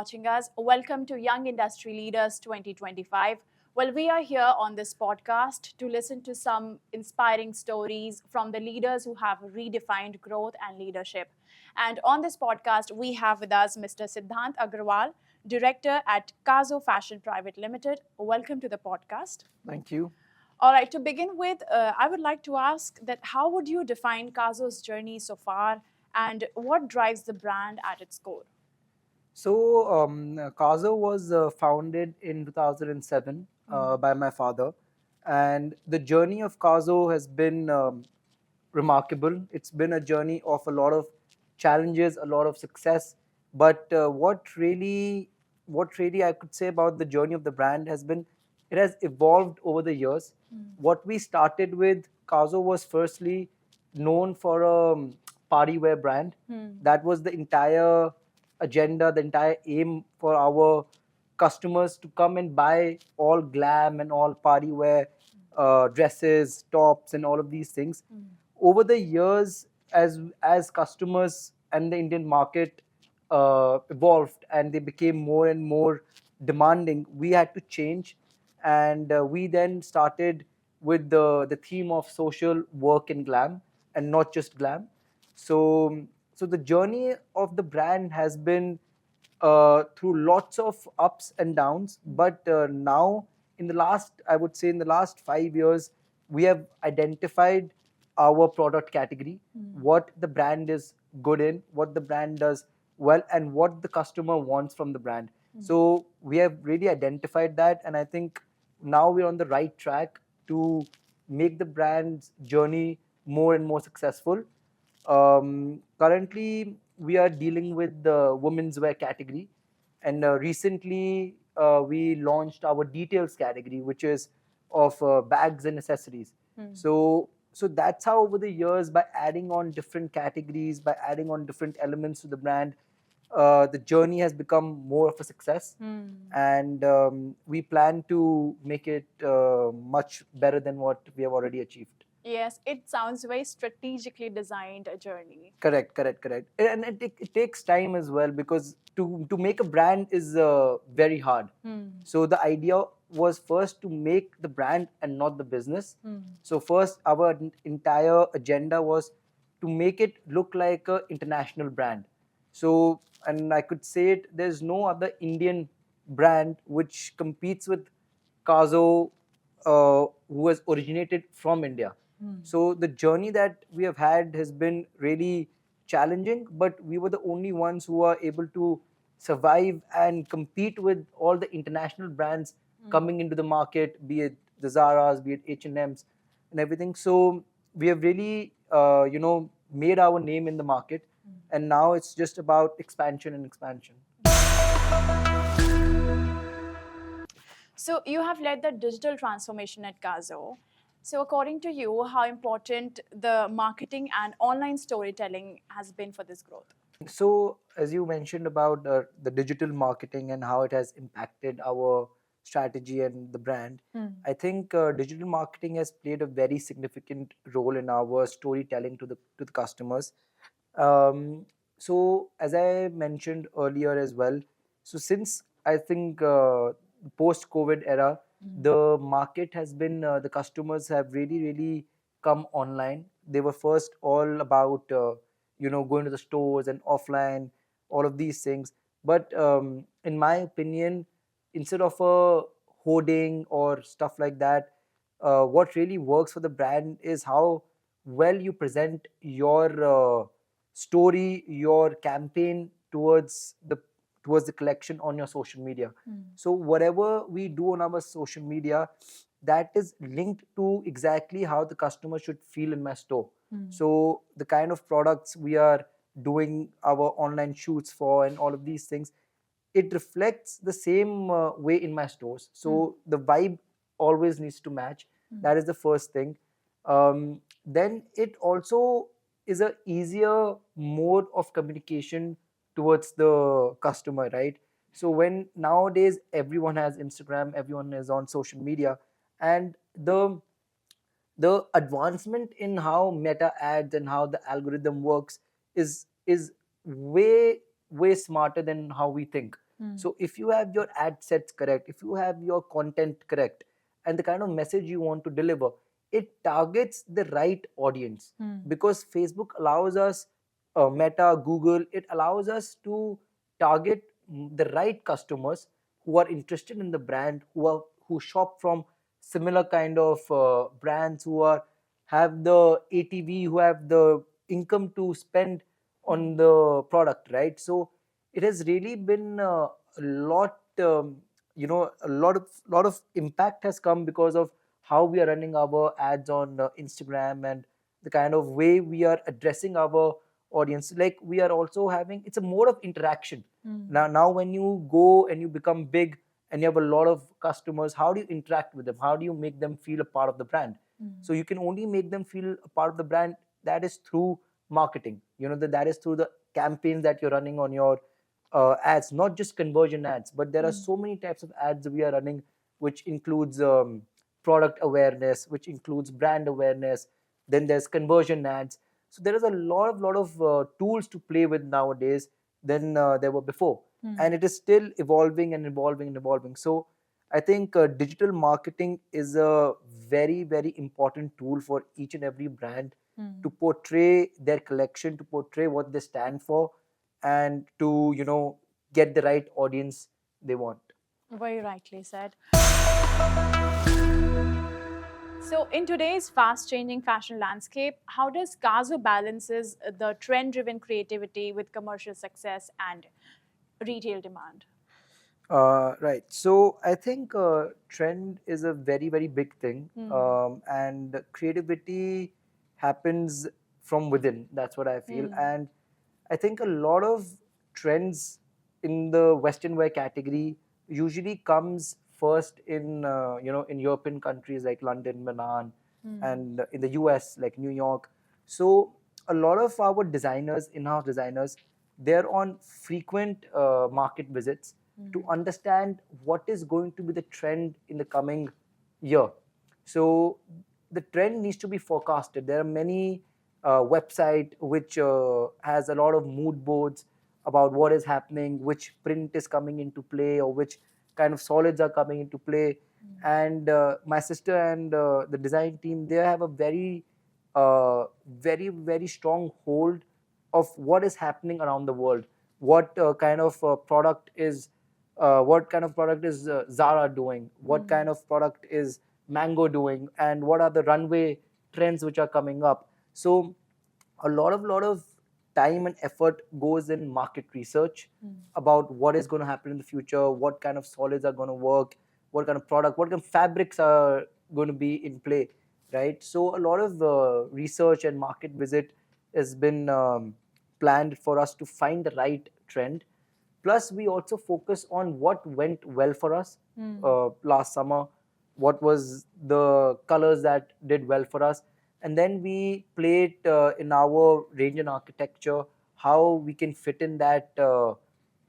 watching us. Welcome to Young Industry Leaders 2025. Well, we are here on this podcast to listen to some inspiring stories from the leaders who have redefined growth and leadership. And on this podcast, we have with us Mr. Siddhant Aggarwal, Director at Kazo Fashion Private Limited. Welcome to the podcast. Thank you. All right, to begin with, I would like to ask that how would you define Kazo's journey so far and what drives the brand at its core? Kazo was founded in 2007 by my father, and the journey of Kazo has been remarkable. It's been a journey of a lot of challenges, a lot of success. But what really I could say about the journey of the brand has been, it has evolved over the years. What we started with, Kazo was firstly known for a party wear brand. That was the entire agenda, the entire aim for our customers to come and buy all glam and all party wear dresses, tops, and all of these things. Over the years, as customers and the Indian market evolved and they became more and more demanding, we had to change, and we then started with the theme of social work and glam, and not just glam. So the journey of the brand has been through lots of ups and downs, but now, I would say in the last 5 years, we have identified our product category, what the brand is good in, what the brand does well, and what the customer wants from the brand. So we have really identified that, and I think now we're on the right track to make the brand's journey more and more successful. Currently, we are dealing with the women's wear category, and recently we launched our details category, which is of bags and accessories. So that's how over the years, by adding on different categories, by adding on different elements to the brand, the journey has become more of a success, and we plan to make it much better than what we have already achieved. Yes, it sounds very strategically designed a journey. Correct. And it takes time as well, because to make a brand is very hard. So the idea was first to make the brand and not the business. So first, our entire agenda was to make it look like an international brand. So, and I could say it, there's no other Indian brand which competes with Kazo, who has originated from India. So the journey that we have had has been really challenging, but we were the only ones who are able to survive and compete with all the international brands coming into the market, be it the Zara's, be it H&M's and everything. So we have really, made our name in the market, and now it's just about expansion and expansion. So you have led the digital transformation at Kazo. So according to you, how important the marketing and online storytelling has been for this growth? So, as you mentioned about the digital marketing and how it has impacted our strategy and the brand, I think digital marketing has played a very significant role in our storytelling to the customers. So, as I mentioned earlier as well, so since I think post COVID era, the market has been the customers have really come online. They were first all about going to the stores and offline, all of these things. But in my opinion, instead of a hoarding or stuff like that, what really works for the brand is how well you present your story, your campaign towards the collection on your social media. So whatever we do on our social media, that is linked to exactly how the customer should feel in my store. So the kind of products we are doing our online shoots for and all of these things, it reflects the same way in my stores. So the vibe always needs to match. That is the first thing. Then it also is a easier mode of communication towards the customer, right? So when nowadays everyone has Instagram, everyone is on social media, and the advancement in how meta ads and how the algorithm works is way smarter than how we think. So if you have your ad sets correct, if you have your content correct, and the kind of message you want to deliver, it targets the right audience. Because Facebook allows us, Meta, Google, it allows us to target the right customers who are interested in the brand, who shop from similar kind of brands, who are have the ATV, who have the income to spend on the product, right? So it has really been a lot, a lot of impact has come because of how we are running our ads on Instagram, and the kind of way we are addressing our audience. Like, we are also having, it's a mode of interaction. Now when you go and you become big and you have a lot of customers, how do you interact with them? How do you make them feel a part of the brand? So you can only make them feel a part of the brand, that is through marketing. That is through the campaigns that you're running on your ads, not just conversion ads, but there are so many types of ads we are running, which includes product awareness, which includes brand awareness. Then there's conversion ads. So there is a lot of tools to play with nowadays than there were before, and it is still evolving and evolving and evolving. So I think digital marketing is a very, very important tool for each and every brand to portray their collection, to portray what they stand for, and to get the right audience they want. Very rightly said. So, in today's fast-changing fashion landscape, how does Kazo balances the trend-driven creativity with commercial success and retail demand? Right. So I think trend is a very, very big thing, and creativity happens from within. That's what I feel. And I think a lot of trends in the Western wear category usually comes first in in European countries like London, Milan, and in the US like New York. So a lot of our designers, in-house designers, they're on frequent market visits to understand what is going to be the trend in the coming year. So the trend needs to be forecasted. There are many website which has a lot of mood boards about what is happening, which print is coming into play, or which kind of solids are coming into play. And my sister and the design team, they have a very, very strong hold of what is happening around the world. What kind of product is Zara doing? What kind of product is Mango doing? And what are the runway trends which are coming up? So a lot of time and effort goes in market research about what is going to happen in the future, what kind of solids are going to work, what kind of product, what kind of fabrics are going to be in play, right? So a lot of research and market visit has been planned for us to find the right trend. Plus, we also focus on what went well for us last summer, what was the colors that did well for us, and then we play it in our range and architecture, how we can fit in that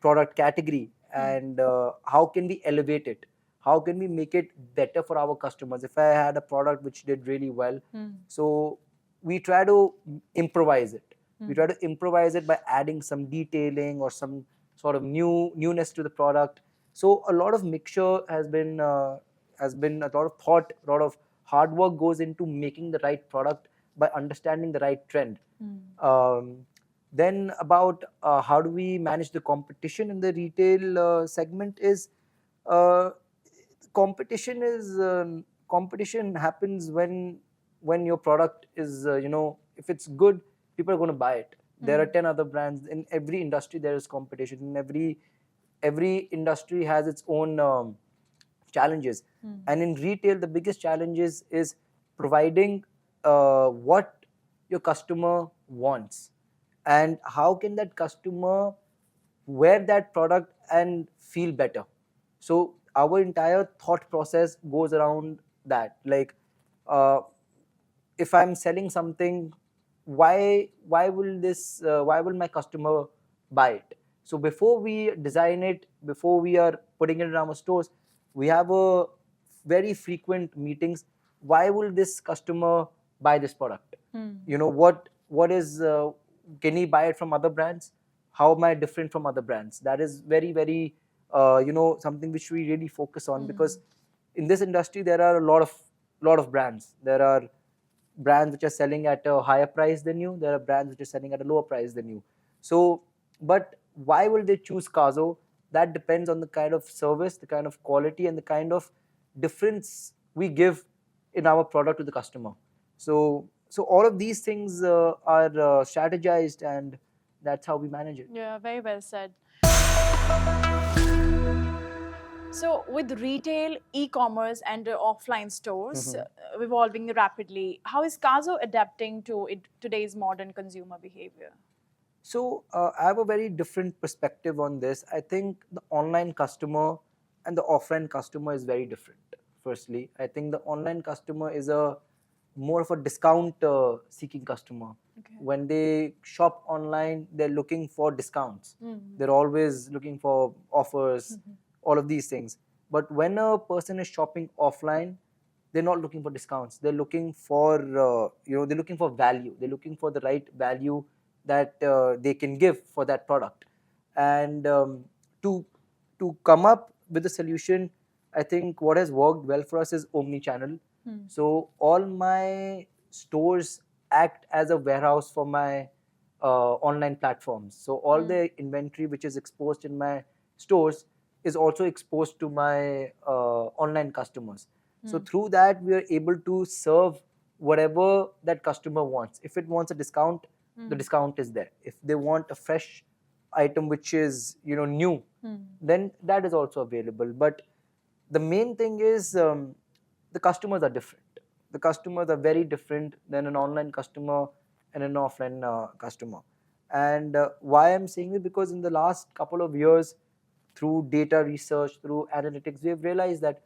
product category, and how can we elevate it, how can we make it better for our customers. If I had a product which did really well, so we try to improvise it. We try to improvise it by adding some detailing or some sort of newness to the product. So a lot of mixture has been a lot of thought, a lot of hard work goes into making the right product by understanding the right trend. Then about how do we manage the competition in the retail segment is uh, competition happens when your product is if it's good, people are going to buy it. There are 10 other brands in every industry. There is competition in every industry has its own challenges. And in retail, the biggest challenges is providing what your customer wants, and how can that customer wear that product and feel better. So our entire thought process goes around that. Like, uh, if I'm selling something, why will my customer buy it? So before we design it, before we are putting it in our stores, we have a very frequent meetings. Why will this customer buy this product? What is can he buy it from other brands? How am I different from other brands? That is very, very something which we really focus on, because in this industry there are a lot of brands. There are brands which are selling at a higher price than you. There are brands which are selling at a lower price than you. So, but why will they choose Kazo? That depends on the kind of service, the kind of quality, and the kind of difference we give in our product to the customer. So all of these things are strategized, and that's how we manage it. Yeah, very well said. So, with retail, e-commerce, and offline stores evolving rapidly, how is Kazo adapting to today's modern consumer behavior? So I have a very different perspective on this. I think the online customer and the offline customer is very different. Firstly, I think the online customer is a more of a discount seeking customer. Okay. When they shop online, they're looking for discounts. They're always looking for offers, all of these things. But when a person is shopping offline, they're not looking for discounts. They're looking for they're looking for value. They're looking for the right value that they can give for that product. And to come up with a solution, I think what has worked well for us is omni-channel. So all my stores act as a warehouse for my online platforms. So all the inventory which is exposed in my stores is also exposed to my online customers. So through that, we are able to serve whatever that customer wants. If it wants a discount, the discount is there. If they want a fresh item which is new, then that is also available. But the main thing is the customers are different. The customers are very different than an online customer and an offline customer. And why I'm saying it, because in the last couple of years, through data research, through analytics, we have realized that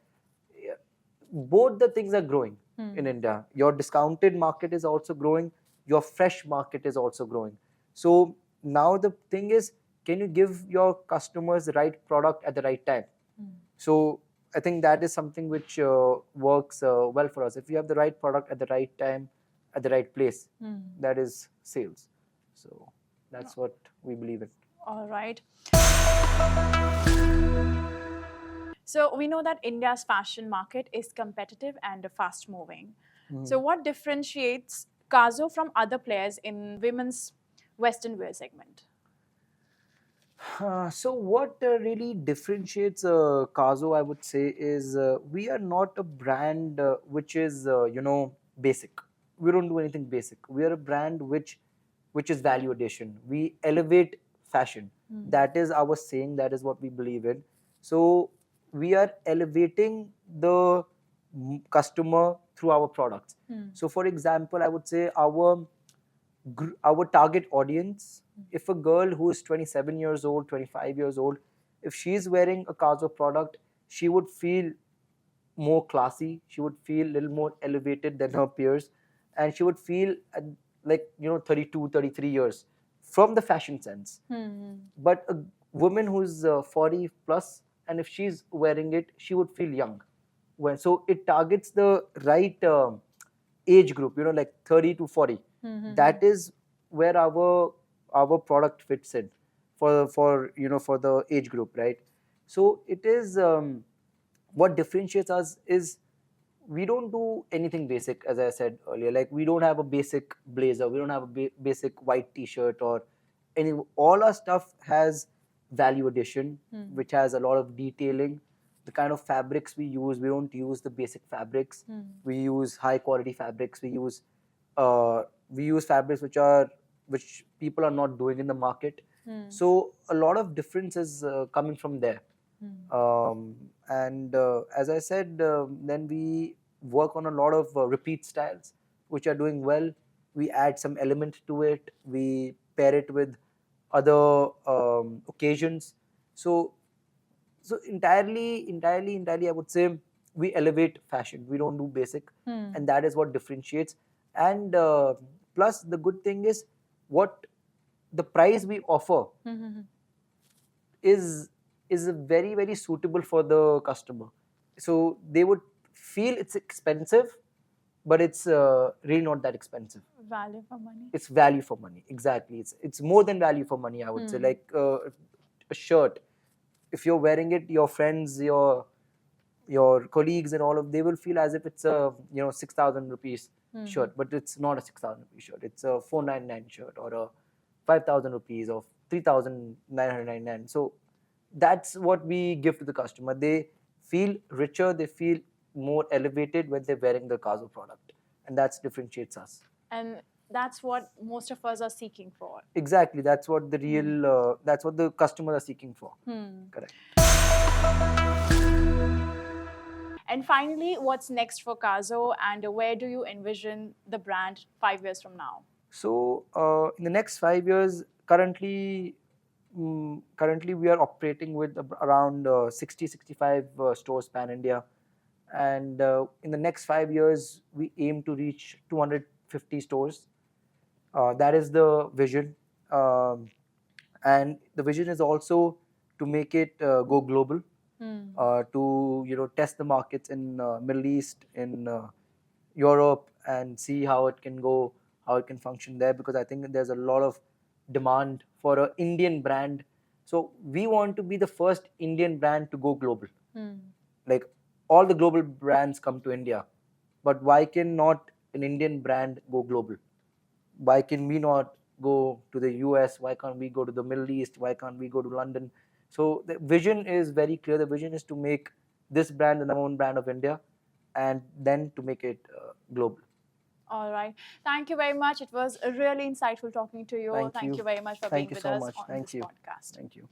both the things are growing in India. Your discounted market is also growing. Your fresh market is also growing. So now the thing is, can you give your customers the right product at the right time? So I think that is something which works well for us. If you have the right product at the right time, at the right place, that is sales. So that's what we believe in. All right. So we know that India's fashion market is competitive and fast moving. So what differentiates Kazo from other players in women's Western wear segment? So what really differentiates Kazo, I would say, is we are not a brand which is basic. We don't do anything basic. We are a brand which is value addition. We elevate fashion. That is our saying. That is what we believe in. So we are elevating the customer through our products. So for example, I would say our target audience, if a girl who is 27 years old, 25 years old, if she's wearing a Kazo product, she would feel more classy, she would feel a little more elevated than her peers, and she would feel like 32, 33 years from the fashion sense. But a woman who's 40 plus, and if she's wearing it, she would feel young. So it targets the right age group, like 30 to 40. That is where our product fits in for the age group, right? So it is what differentiates us is we don't do anything basic, as I said earlier. Like, we don't have a basic blazer, we don't have a basic white t-shirt or any. All our stuff has value addition, which has a lot of detailing. The kind of fabrics we don't use the basic fabrics. We use high quality fabrics. We use fabrics which people are not doing in the market. So a lot of difference is coming from there. And as I said, then we work on a lot of repeat styles which are doing well. We add some element to it. We pair it with other occasions. So entirely, I would say we elevate fashion. We don't do basic, and that is what differentiates. And plus, the good thing is what the price we offer is very, very suitable for the customer. So they would feel it's expensive, but it's really not that expensive. Value for money. It's value for money, exactly. It's more than value for money, I would say. Like a shirt, if you're wearing it, your friends, your colleagues and all of, they will feel as if it's a 6,000 rupees shirt, but it's not a 6,000 rupees shirt. It's a 499 shirt or a 5,000 rupees or 3,999. So that's what we give to the customer. They feel richer, they feel more elevated when they're wearing the Kazo product, and that differentiates us. And that's what most of us are seeking for. Exactly, that's what the real that's what the customers are seeking for. Correct. And finally, what's next for Kazo, and where do you envision the brand 5 years from now? So in the next 5 years, currently we are operating with around 60-65 stores pan India, and in the next 5 years we aim to reach 250 stores. That is the vision, and the vision is also to make it go global, to test the markets in Middle East, in Europe, and see how it can go, how it can function there, because I think there's a lot of demand for an Indian brand. So we want to be the first Indian brand to go global. Like, all the global brands come to India, but why can not an Indian brand go global? Why can we not go to the US? Why can't we go to the Middle East? Why can't we go to London? So the vision is very clear. The vision is to make this brand the number one brand of India, and then to make it global. All right. Thank you very much. It was really insightful talking to you. Thank you very much for Thank being you with so us much. on Thank this you. podcast. Thank you.